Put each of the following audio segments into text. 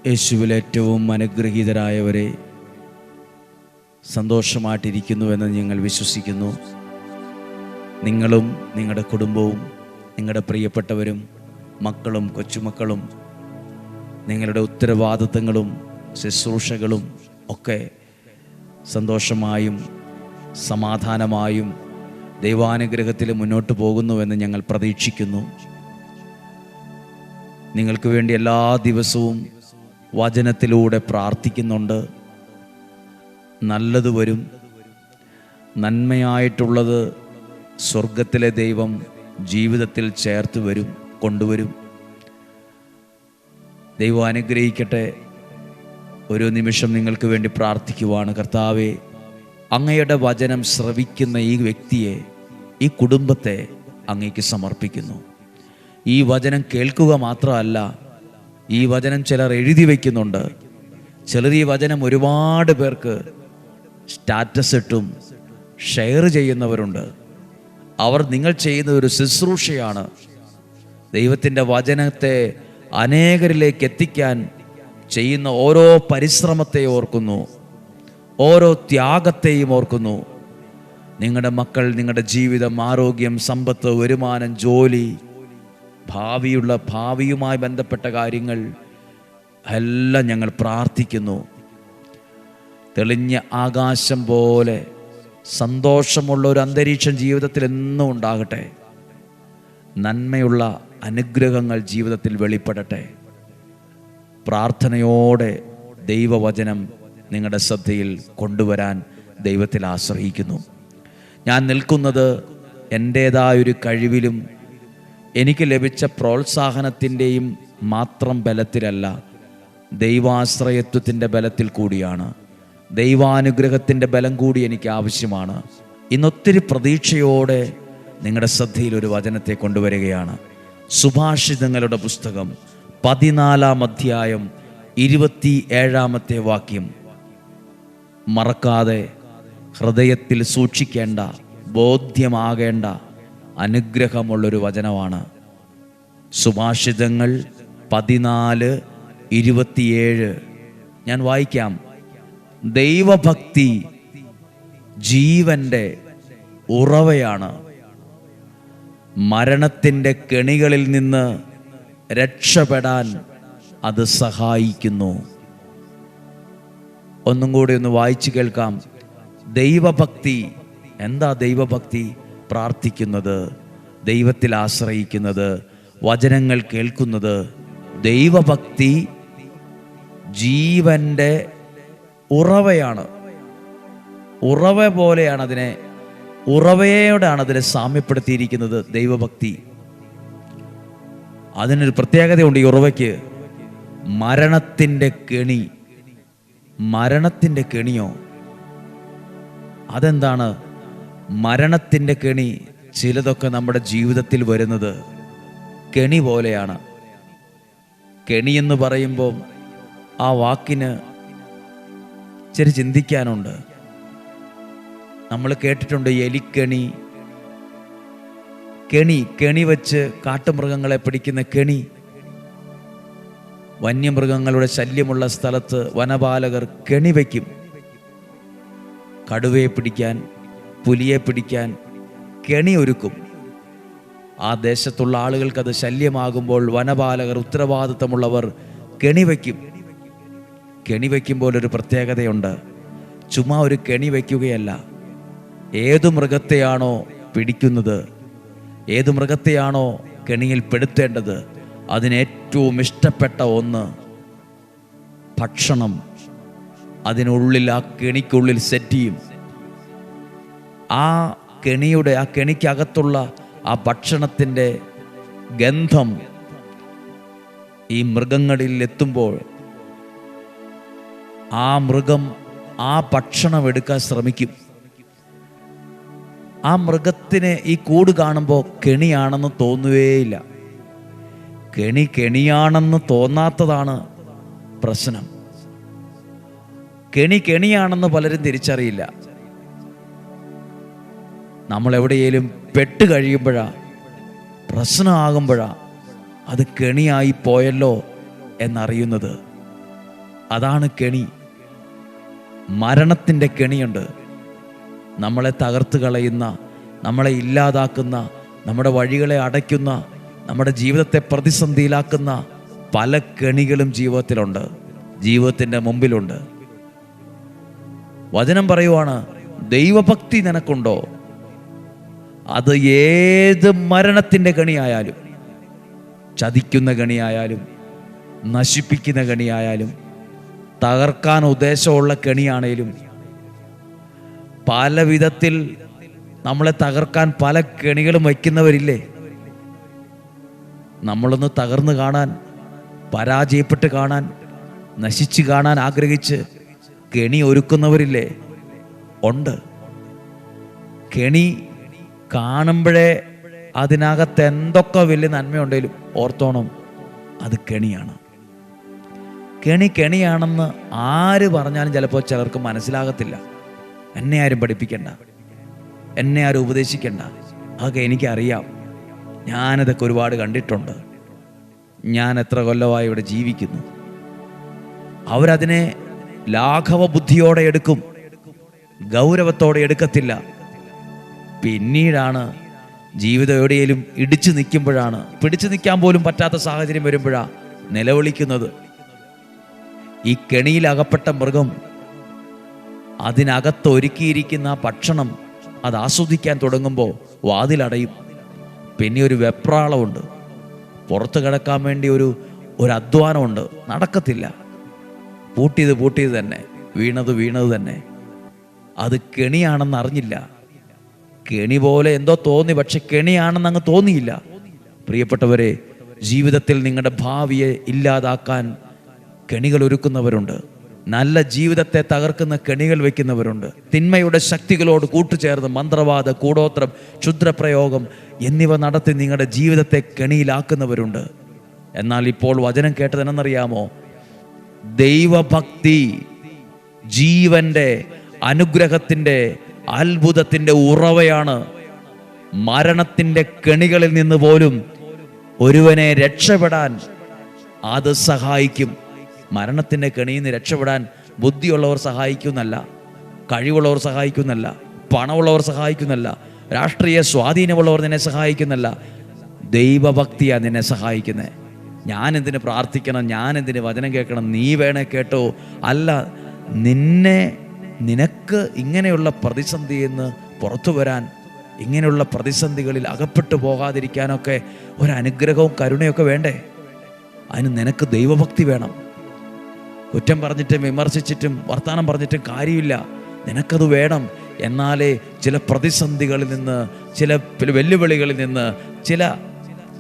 യേശുവിൽ ഏറ്റവും അനുഗ്രഹീതരായവരെ, സന്തോഷമായിട്ടിരിക്കുന്നുവെന്ന് ഞങ്ങൾ വിശ്വസിക്കുന്നു. നിങ്ങളും നിങ്ങളുടെ കുടുംബവും നിങ്ങളുടെ പ്രിയപ്പെട്ടവരും മക്കളും കൊച്ചുമക്കളും നിങ്ങളുടെ ഉത്തരവാദിത്തങ്ങളും ശുശ്രൂഷകളും ഒക്കെ സന്തോഷമായും സമാധാനമായും ദൈവാനുഗ്രഹത്തിൽ മുന്നോട്ട് പോകുന്നുവെന്ന് ഞങ്ങൾ പ്രതീക്ഷിക്കുന്നു. നിങ്ങൾക്ക് വേണ്ടി എല്ലാ ദിവസവും വചനത്തിലൂടെ പ്രാർത്ഥിക്കുന്നുണ്ട്. നല്ലത് വരും, നന്മയായിട്ടുള്ളത് സ്വർഗത്തിലെ ദൈവം ജീവിതത്തിൽ ചേർത്ത് വരും, കൊണ്ടുവരും. ദൈവം അനുഗ്രഹിക്കട്ടെ. ഒരു നിമിഷം നിങ്ങൾക്ക് വേണ്ടി പ്രാർത്ഥിക്കുവാണ്. കർത്താവേ, അങ്ങയുടെ വചനം ശ്രവിക്കുന്ന ഈ വ്യക്തിയെ, ഈ കുടുംബത്തെ അങ്ങേക്ക് സമർപ്പിക്കുന്നു. ഈ വചനം കേൾക്കുക മാത്രമല്ല, ഈ വചനം ചിലർ എഴുതി വയ്ക്കുന്നുണ്ട്. ചിലർ ഈ വചനം ഒരുപാട് പേർക്ക് സ്റ്റാറ്റസ് ഇട്ടും ഷെയർ ചെയ്യുന്നവരുണ്ട്. അവർ നിങ്ങൾ ചെയ്യുന്ന ഒരു ശുശ്രൂഷയാണ്. ദൈവത്തിൻ്റെ വചനത്തെ അനേകരിലേക്ക് എത്തിക്കാൻ ചെയ്യുന്ന ഓരോ പരിശ്രമത്തെ ഓർക്കുന്നു, ഓരോ ത്യാഗത്തെയും ഓർക്കുന്നു. നിങ്ങളുടെ മക്കൾ, നിങ്ങളുടെ ജീവിതം, ആരോഗ്യം, സമ്പത്ത്, വരുമാനം, ജോലി, ഭാവിയുമായി ബന്ധപ്പെട്ട കാര്യങ്ങൾ എല്ലാം ഞങ്ങൾ പ്രാർത്ഥിക്കുന്നു. തെളിഞ്ഞ ആകാശം പോലെ സന്തോഷമുള്ള ഒരു അന്തരീക്ഷം ജീവിതത്തിൽ എന്നും ഉണ്ടാകട്ടെ. നന്മയുള്ള അനുഗ്രഹങ്ങൾ ജീവിതത്തിൽ വെളിപ്പെടട്ടെ. പ്രാർത്ഥനയോടെ ദൈവവചനം നിങ്ങളുടെ ശ്രദ്ധയിൽ കൊണ്ടുവരാൻ ദൈവത്തിൽ ആശ്രയിക്കുന്നു. ഞാൻ നിൽക്കുന്നത് എൻ്റേതായൊരു കഴിവിലും എനിക്ക് ലഭിച്ച പ്രോത്സാഹനത്തിൻ്റെയും മാത്രം ബലത്തിലല്ല, ദൈവാശ്രയത്വത്തിൻ്റെ ബലത്തിൽ കൂടിയാണ്. ദൈവാനുഗ്രഹത്തിൻ്റെ ബലം കൂടി എനിക്ക് ആവശ്യമാണ്. ഇന്നൊത്തിരി പ്രതീക്ഷയോടെ നിങ്ങളുടെ ശ്രദ്ധയിൽ ഒരു വചനത്തെ കൊണ്ടുവരികയാണ്. സുഭാഷിതങ്ങളുടെ പുസ്തകം 14-ാം അധ്യായം 27-ാമത്തെ വാക്യം. മറക്കാതെ ഹൃദയത്തിൽ സൂക്ഷിക്കേണ്ട, ബോധ്യമാകേണ്ട അനുഗ്രഹമുള്ളൊരു വചനമാണ്. സുഭാഷിതങ്ങൾ 14:27 ഞാൻ വായിക്കാം. ദൈവഭക്തി ജീവന്റെ ഉറവയാണ്, മരണത്തിൻ്റെ കെണികളിൽ നിന്ന് രക്ഷപ്പെടാൻ അത് സഹായിക്കുന്നു. ഒന്നും കൂടി ഒന്ന് വായിച്ചു കേൾക്കാം. ദൈവഭക്തി. എന്താ ദൈവഭക്തി? പ്രാർത്ഥിക്കുന്നത്, ദൈവത്തിൽ ആശ്രയിക്കുന്നത്, വചനങ്ങൾ കേൾക്കുന്നത്. ദൈവഭക്തി ജീവന്റെ ഉറവയാണ്. ഉറവ പോലെയാണ് അതിനെ, ഉറവയോടാണ് അതിനെ സാമ്യപ്പെടുത്തിയിരിക്കുന്നത് ദൈവഭക്തി. അതിനൊരു പ്രത്യേകതയുണ്ട് ഈ ഉറവയ്ക്ക്. മരണത്തിൻ്റെ കെണി. മരണത്തിൻ്റെ കെണിയോ? അതെന്താണ് മരണത്തിൻ്റെ കെണി? ചിലതൊക്കെ നമ്മുടെ ജീവിതത്തിൽ വരുന്നത് കെണി പോലെയാണ്. കെണിയെന്ന് പറയുമ്പോൾ ആ വാക്കിന് ഇച്ചിരി ചിന്തിക്കാനുണ്ട്. നമ്മൾ കേട്ടിട്ടുണ്ട് എലിക്കണി, കെണി വച്ച് കാട്ടുമൃഗങ്ങളെ പിടിക്കുന്ന കെണി. വന്യമൃഗങ്ങളുടെ ശല്യമുള്ള സ്ഥലത്ത് വനപാലകർ കെണി വയ്ക്കും. കടുവയെ പിടിക്കാൻ, പുലിയെ പിടിക്കാൻ കെണി ഒരുക്കും. ആ ദേശത്തുള്ള ആളുകൾക്കത് ശല്യമാകുമ്പോൾ വനപാലകർ, ഉത്തരവാദിത്തമുള്ളവർ കെണി വയ്ക്കും. കെണി വയ്ക്കുമ്പോൾ ഒരു പ്രത്യേകതയുണ്ട്. ചുമ്മാ ഒരു കെണി വയ്ക്കുകയല്ല. ഏതു മൃഗത്തെയാണോ പിടിക്കുന്നത്, ഏതു മൃഗത്തെയാണോ കെണിയിൽ പെടുത്തേണ്ടത്, അതിനേറ്റവും ഇഷ്ടപ്പെട്ട ഒന്ന് ഭക്ഷണം അതിനുള്ളിൽ, ആ കെണിക്കുള്ളിൽ സെറ്റ് ചെയ്യും. ആ കെണിക്കകത്തുള്ള ആ ഭക്ഷണത്തിൻ്റെ ഗന്ധം ഈ മൃഗങ്ങളിൽ എത്തുമ്പോൾ ആ മൃഗം ആ ഭക്ഷണം എടുക്കാൻ ശ്രമിക്കും. ആ മൃഗത്തിന് ഈ കൂട് കാണുമ്പോൾ കെണിയാണെന്ന് തോന്നുകയില്ല. കെണിയാണെന്ന് തോന്നാത്തതാണ് പ്രശ്നം. കെണിയാണെന്ന് പലരും തിരിച്ചറിയില്ല. നമ്മൾ എവിടെയെങ്കിലും പെട്ട് കഴിയുമ്പോഴാ, പ്രശ്നമാകുമ്പോഴാ അത് കെണിയായി പോയല്ലോ എന്നറിയുന്നത്. അതാണ് കെണി. മരണത്തിൻ്റെ കെണിയുണ്ട്. നമ്മളെ തകർത്ത് കളയുന്ന, നമ്മളെ ഇല്ലാതാക്കുന്ന, നമ്മുടെ വഴികളെ അടയ്ക്കുന്ന, നമ്മുടെ ജീവിതത്തെ പ്രതിസന്ധിയിലാക്കുന്ന പല കെണികളും ജീവിതത്തിലുണ്ട്, ജീവിതത്തിൻ്റെ മുമ്പിലുണ്ട്. വചനം പറയുവാണ്, ദൈവഭക്തി നിനക്കുണ്ടോ? അത് ഏത് മരണത്തിൻ്റെ കെണിയായാലും, ചതിക്കുന്ന കെണിയായാലും, നശിപ്പിക്കുന്ന കെണിയായാലും, തകർക്കാൻ ഉദ്ദേശമുള്ള കെണിയാണേലും, പല വിധത്തിൽ നമ്മളെ തകർക്കാൻ പല കെണികളും വയ്ക്കുന്നവരില്ലേ? നമ്മളൊന്ന് തകർന്ന് കാണാൻ, പരാജയപ്പെട്ട് കാണാൻ, നശിച്ച് കാണാൻ ആഗ്രഹിച്ച് കെണി ഒരുക്കുന്നവരില്ലേ? ഉണ്ട്. കെണി കാണുമ്പോഴേ അതിനകത്ത് എന്തൊക്കെ വലിയ നന്മയുണ്ടെങ്കിലും ഓർത്തോണം, അത് കെണിയാണ്. കെണിയാണെന്ന് ആര് പറഞ്ഞാലും ചിലപ്പോൾ ചിലർക്ക് മനസ്സിലാകത്തില്ല. എന്നെ ആരും പഠിപ്പിക്കണ്ട, എന്നെ ആരും ഉപദേശിക്കണ്ട, അതൊക്കെ എനിക്കറിയാം. ഞാനതൊക്കെ ഒരുപാട് കണ്ടിട്ടുണ്ട്. ഞാൻ എത്ര കൊല്ലമായി ഇവിടെ ജീവിക്കുന്നു. അവരതിനെ ലാഘവ ബുദ്ധിയോടെ എടുക്കും, ഗൗരവത്തോടെ എടുക്കത്തില്ല. പിന്നീടാണ് ജീവിതം എവിടെയെങ്കിലും ഇടിച്ചു നിൽക്കുമ്പോഴാണ്, പിടിച്ചു നിൽക്കാൻ പോലും പറ്റാത്ത സാഹചര്യം വരുമ്പോഴാണ് നിലവിളിക്കുന്നത്. ഈ കെണിയിൽ അകപ്പെട്ട മൃഗം അതിനകത്ത് ഒരുക്കിയിരിക്കുന്ന ഭക്ഷണം അത് ആസ്വദിക്കാൻ തുടങ്ങുമ്പോൾ വാതിലടയും. പിന്നെ ഒരു വെപ്രാളമുണ്ട്, പുറത്ത് കിടക്കാൻ വേണ്ടി ഒരു അധ്വാനമുണ്ട്, നടക്കത്തില്ല. പൂട്ടിയത് തന്നെ, വീണത് തന്നെ. അത് കെണിയാണെന്ന് അറിഞ്ഞില്ല. കെണി പോലെ എന്തോ തോന്നി, പക്ഷെ കെണിയാണെന്ന് അങ്ങ് തോന്നിയില്ല. പ്രിയപ്പെട്ടവരെ, ജീവിതത്തിൽ നിങ്ങളുടെ ഭാവിയെ ഇല്ലാതാക്കാൻ കെണികൾ ഒരുക്കുന്നവരുണ്ട്. നല്ല ജീവിതത്തെ തകർക്കുന്ന കെണികൾ വയ്ക്കുന്നവരുണ്ട്. തിന്മയുടെ ശക്തികളോട് കൂട്ടുചേർന്ന് മന്ത്രവാദ, കൂടോത്രം, ക്ഷുദ്രപ്രയോഗം എന്നിവ നടത്തി നിങ്ങളുടെ ജീവിതത്തെ കെണിയിലാക്കുന്നവരുണ്ട്. എന്നാൽ ഇപ്പോൾ വചനം കേട്ടതെന്നറിയാമോ? ദൈവഭക്തി ജീവന്റെ, അനുഗ്രഹത്തിൻ്റെ, അത്ഭുതത്തിൻ്റെ ഉറവയാണ്. മരണത്തിൻ്റെ കെണികളിൽ നിന്ന് പോലും ഒരുവനെ രക്ഷപ്പെടാൻ അത് സഹായിക്കും. മരണത്തിൻ്റെ കെണിയിൽ നിന്ന് രക്ഷപ്പെടാൻ ബുദ്ധിയുള്ളവർ സഹായിക്കുന്നല്ല, കഴിവുള്ളവർ സഹായിക്കുന്നല്ല, പണമുള്ളവർ സഹായിക്കുന്നല്ല, രാഷ്ട്രീയ സ്വാധീനമുള്ളവർ നിന്നെ സഹായിക്കുന്നല്ല. ദൈവഭക്തിയാണ് നിന്നെ സഹായിക്കുന്നത്. ഞാനെന്തിന് പ്രാർത്ഥിക്കണം, ഞാനെന്തിന് വചനം കേൾക്കണം, നീ വേണേ കേട്ടോ, അല്ല, നിനക്ക് ഇങ്ങനെയുള്ള പ്രതിസന്ധിയിൽ നിന്ന് പുറത്തു വരാൻ, ഇങ്ങനെയുള്ള പ്രതിസന്ധികളിൽ അകപ്പെട്ടു പോകാതിരിക്കാനൊക്കെ ഒരനുഗ്രഹവും കരുണയൊക്കെ വേണ്ടേ? അതിന് നിനക്ക് ദൈവഭക്തി വേണം. കുറ്റം പറഞ്ഞിട്ടും വിമർശിച്ചിട്ടും വർത്തമാനം പറഞ്ഞിട്ടും കാര്യമില്ല, നിനക്കത് വേണം. എന്നാലേ ചില പ്രതിസന്ധികളിൽ നിന്ന്, ചില വെല്ലുവിളികളിൽ നിന്ന്,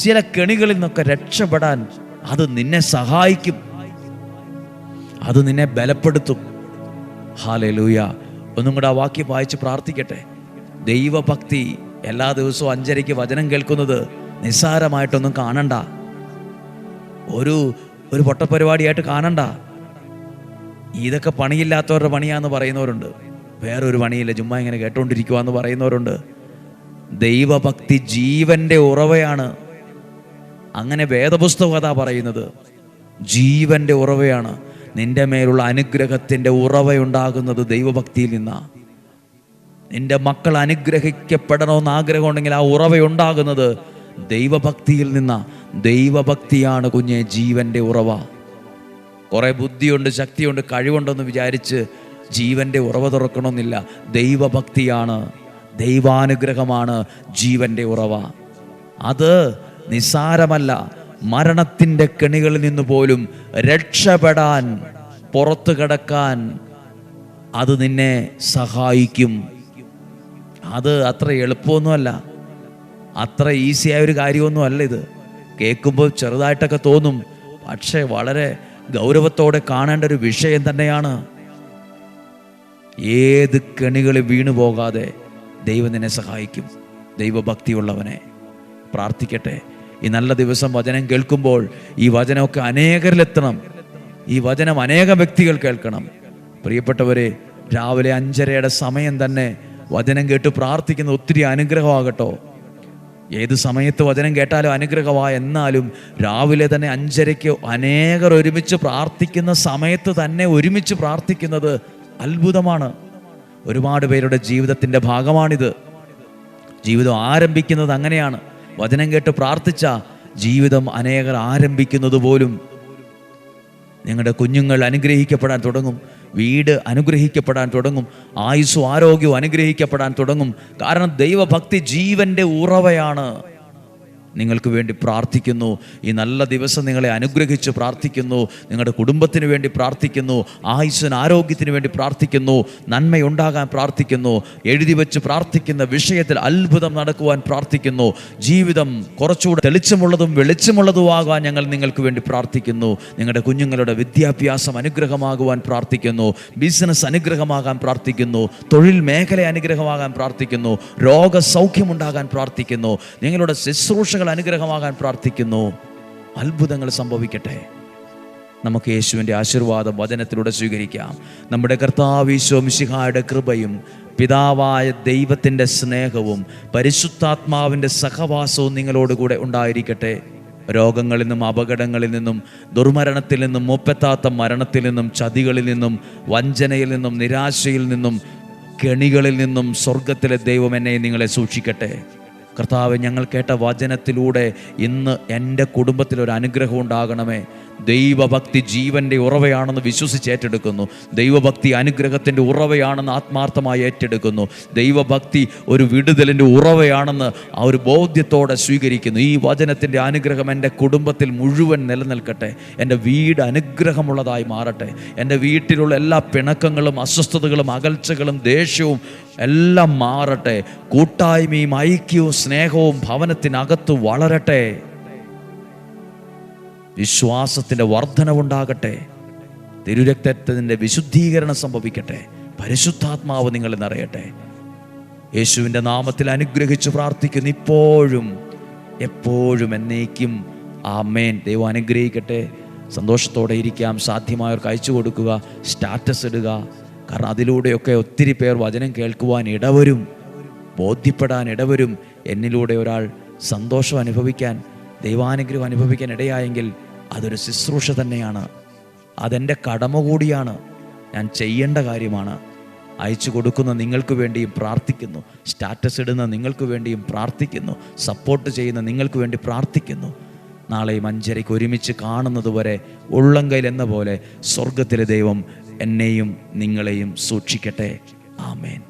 ചില കെണികളിൽ നിന്നൊക്കെ രക്ഷപ്പെടാൻ അത് നിന്നെ സഹായിക്കും, അത് നിന്നെ ബലപ്പെടുത്തും. ഹല്ലേലൂയ. ഒന്നും കൂടെ ആ വാക്യം വായിച്ച് പ്രാർത്ഥിക്കട്ടെ. ദൈവഭക്തി എല്ലാ ദിവസവും 5:30 വചനം കേൾക്കുന്നത് നിസ്സാരമായിട്ടൊന്നും കാണണ്ട, ഒരു പൊട്ടപ്പരിപാടിയായിട്ട് കാണണ്ട. ഇതൊക്കെ പണിയില്ലാത്തവരുടെ പണിയാന്ന് പറയുന്നവരുണ്ട്, വേറൊരു പണിയില്ല, ചുമ്മാ ഇങ്ങനെ കേട്ടോണ്ടിരിക്കുവാന്ന് പറയുന്നവരുണ്ട്. ദൈവഭക്തി ജീവന്റെ ഉറവയാണ്. അങ്ങനെ വേദപുസ്തകം അതാ പറയുന്നത്, ജീവന്റെ ഉറവയാണ്. നിന്റെ മേലുള്ള അനുഗ്രഹത്തിൻ്റെ ഉറവയുണ്ടാകുന്നത് ദൈവഭക്തിയിൽ നിന്നാണ്. നിന്റെ മക്കൾ അനുഗ്രഹിക്കപ്പെടണമെന്ന് ആഗ്രഹമുണ്ടെങ്കിൽ ആ ഉറവയുണ്ടാകുന്നത് ദൈവഭക്തിയിൽ നിന്നാണ്. ദൈവഭക്തിയാണ് കുഞ്ഞെ ജീവന്റെ ഉറവ. കുറേ ബുദ്ധിയുണ്ട്, ശക്തിയുണ്ട്, കഴിവുണ്ടെന്ന് വിചാരിച്ച് ജീവന്റെ ഉറവ തുറക്കണമെന്നില്ല. ദൈവഭക്തിയാണ്, ദൈവാനുഗ്രഹമാണ് ജീവന്റെ ഉറവ. അത് നിസ്സാരമല്ല. മരണത്തിൻ്റെ കെണികളിൽ നിന്ന് പോലും രക്ഷപ്പെടാൻ, പുറത്തു കിടക്കാൻ അത് നിന്നെ സഹായിക്കും. അത് അത്ര എളുപ്പമൊന്നുമല്ല, അത്ര ഈസിയായ ഒരു കാര്യമൊന്നുമല്ല ഇത്. കേൾക്കുമ്പോൾ ചെറുതായിട്ടൊക്കെ തോന്നും, പക്ഷേ വളരെ ഗൗരവത്തോടെ കാണേണ്ട ഒരു വിഷയം തന്നെയാണ്. ഏത് കെണികളിൽ വീണു പോകാതെ ദൈവം നിന്നെ സഹായിക്കും. ദൈവഭക്തിയുള്ളവനെ പ്രാർത്ഥിക്കട്ടെ. ഈ നല്ല ദിവസം വചനം കേൾക്കുമ്പോൾ ഈ വചനമൊക്കെ അനേകരിലെത്തണം. ഈ വചനം അനേകം വ്യക്തികൾ കേൾക്കണം. പ്രിയപ്പെട്ടവരെ, രാവിലെ 5:30 സമയം തന്നെ വചനം കേട്ട് പ്രാർത്ഥിക്കുന്ന ഒത്തിരി അനുഗ്രഹമാകട്ടോ. ഏത് സമയത്ത് വചനം കേട്ടാലും അനുഗ്രഹമായ, എന്നാലും രാവിലെ തന്നെ 5:30 അനേകർ ഒരുമിച്ച് പ്രാർത്ഥിക്കുന്ന സമയത്ത് തന്നെ ഒരുമിച്ച് പ്രാർത്ഥിക്കുന്നത് അത്ഭുതമാണ്. ഒരുപാട് പേരുടെ ജീവിതത്തിൻ്റെ ഭാഗമാണിത്. ജീവിതം ആരംഭിക്കുന്നത് അങ്ങനെയാണ്. വചനം കേട്ട് പ്രാർത്ഥിച്ച ജീവിതം അനേകർ ആരംഭിക്കുന്നത് പോലും. നിങ്ങളുടെ കുഞ്ഞുങ്ങൾ അനുഗ്രഹിക്കപ്പെടാൻ തുടങ്ങും, വീട് അനുഗ്രഹിക്കപ്പെടാൻ തുടങ്ങും, ആയുസ്സും ആരോഗ്യവും അനുഗ്രഹിക്കപ്പെടാൻ തുടങ്ങും. കാരണം ദൈവഭക്തി ജീവൻ്റെ ഉറവയാണ്. നിങ്ങൾക്ക് വേണ്ടി പ്രാർത്ഥിക്കുന്നു. ഈ നല്ല ദിവസം നിങ്ങളെ അനുഗ്രഹിച്ച് പ്രാർത്ഥിക്കുന്നു. നിങ്ങളുടെ കുടുംബത്തിന് വേണ്ടി പ്രാർത്ഥിക്കുന്നു. ആയുസ്സിന് ആരോഗ്യത്തിന് വേണ്ടി പ്രാർത്ഥിക്കുന്നു. നന്മയുണ്ടാകാൻ പ്രാർത്ഥിക്കുന്നു. എഴുതി വെച്ച് പ്രാർത്ഥിക്കുന്ന വിഷയത്തിൽ അത്ഭുതം നടക്കുവാൻ പ്രാർത്ഥിക്കുന്നു. ജീവിതം കുറച്ചുകൂടെ തെളിച്ചമുള്ളതും വെളിച്ചമുള്ളതുമാകാൻ ഞങ്ങൾ നിങ്ങൾക്ക് വേണ്ടി പ്രാർത്ഥിക്കുന്നു. നിങ്ങളുടെ കുഞ്ഞുങ്ങളുടെ വിദ്യാഭ്യാസം അനുഗ്രഹമാകുവാൻ പ്രാർത്ഥിക്കുന്നു. ബിസിനസ് അനുഗ്രഹമാകാൻ പ്രാർത്ഥിക്കുന്നു. തൊഴിൽ മേഖല അനുഗ്രഹമാകാൻ പ്രാർത്ഥിക്കുന്നു. രോഗസൗഖ്യമുണ്ടാകാൻ പ്രാർത്ഥിക്കുന്നു. നിങ്ങളുടെ ശുശ്രൂഷകൾ അനുഗ്രഹമാകാൻ പ്രാർത്ഥിക്കുന്നു. അത്ഭുതങ്ങൾ സംഭവിക്കട്ടെ. നമുക്ക് യേശുവിൻ്റെ ആശീർവാദം വചനത്തിലൂടെ സ്വീകരിക്കാം. നമ്മുടെ കർത്താവ് ഈശോ മിശിഹായുടെ കൃപയും പിതാവായ ദൈവത്തിൻ്റെ സ്നേഹവും പരിശുദ്ധാത്മാവിൻ്റെ സഹവാസവും നിങ്ങളോടുകൂടെ ഉണ്ടായിരിക്കട്ടെ. രോഗങ്ങളിൽ നിന്നും, അപകടങ്ങളിൽ നിന്നും, ദുർമരണത്തിൽ നിന്നും, മുപ്പെത്താത്ത മരണത്തിൽ നിന്നും, ചതികളിൽ നിന്നും, വഞ്ചനയിൽ നിന്നും, നിരാശയിൽ നിന്നും, കെണികളിൽ നിന്നും സ്വർഗത്തിലെ ദൈവം എന്നെ നിങ്ങളെ സൂക്ഷിക്കട്ടെ. കർത്താവ്, ഞങ്ങൾ കേട്ട വചനത്തിലൂടെ ഇന്ന് എൻ്റെ കുടുംബത്തിലൊരു അനുഗ്രഹം ഉണ്ടാകണമേ. ദൈവഭക്തി ജീവൻ്റെ ഉറവയാണെന്ന് വിശ്വസിച്ച് ഏറ്റെടുക്കുന്നു. ദൈവഭക്തി അനുഗ്രഹത്തിൻ്റെ ഉറവയാണെന്ന് ആത്മാർത്ഥമായി ഏറ്റെടുക്കുന്നു. ദൈവഭക്തി ഒരു വിടുതലിൻ്റെ ഉറവയാണെന്ന് ആ ഒരു ബോധ്യത്തോടെ സ്വീകരിക്കുന്നു. ഈ വചനത്തിൻ്റെ അനുഗ്രഹം എൻ്റെ കുടുംബത്തിൽ മുഴുവൻ നിലനിൽക്കട്ടെ. എൻ്റെ വീട് അനുഗ്രഹമുള്ളതായി മാറട്ടെ. എൻ്റെ വീട്ടിലുള്ള എല്ലാ പിണക്കങ്ങളും, അസ്വസ്ഥതകളും, അകൽച്ചകളും, ദേഷ്യവും എല്ലാം മാറട്ടെ. കൂട്ടായ്മയും ഐക്യവും സ്നേഹവും ഭവനത്തിനകത്ത് വളരട്ടെ. വിശ്വാസത്തിൻ്റെ വർധനവുണ്ടാകട്ടെ. തിരുരക്തത്തിൻ്റെ വിശുദ്ധീകരണം സംഭവിക്കട്ടെ. പരിശുദ്ധാത്മാവ് നിങ്ങളിൽ നിറയട്ടെ. യേശുവിൻ്റെ നാമത്തിൽ അനുഗ്രഹിച്ച് പ്രാർത്ഥിക്കുന്നു, ഇപ്പോഴും എപ്പോഴും എന്നേക്കും. ആമേൻ. ദൈവം അനുഗ്രഹിക്കട്ടെ. സന്തോഷത്തോടെ ഇരിക്കാം. സാധ്യമായവർക്ക് അയച്ചു കൊടുക്കുക, സ്റ്റാറ്റസ് ഇടുക. കാരണം അതിലൂടെയൊക്കെ ഒത്തിരി പേർ വചനം കേൾക്കുവാൻ ഇടവരും, ബോധ്യപ്പെടാൻ ഇടവരും. എന്നിലൂടെ ഒരാൾ സന്തോഷം അനുഭവിക്കാൻ, ദൈവാനുഗ്രഹം അനുഭവിക്കാൻ ഇടയായെങ്കിൽ അതൊരു ശുശ്രൂഷ തന്നെയാണ്. അതെൻ്റെ കടമ കൂടിയാണ്. ഞാൻ ചെയ്യേണ്ട കാര്യമാണ്. അയച്ചു കൊടുക്കുന്ന നിങ്ങൾക്ക് വേണ്ടിയും പ്രാർത്ഥിക്കുന്നു. സ്റ്റാറ്റസ് ഇടുന്ന നിങ്ങൾക്ക് വേണ്ടിയും പ്രാർത്ഥിക്കുന്നു. സപ്പോർട്ട് ചെയ്യുന്ന നിങ്ങൾക്ക് വേണ്ടി പ്രാർത്ഥിക്കുന്നു. നാളെയും 5:30 ഒരുമിച്ച് കാണുന്നത് വരെ ഉള്ളംകൈയിൽ എന്ന പോലെ സ്വർഗത്തിലെ ദൈവം എന്നെയും നിങ്ങളെയും സൂക്ഷിക്കട്ടെ. ആമേൻ.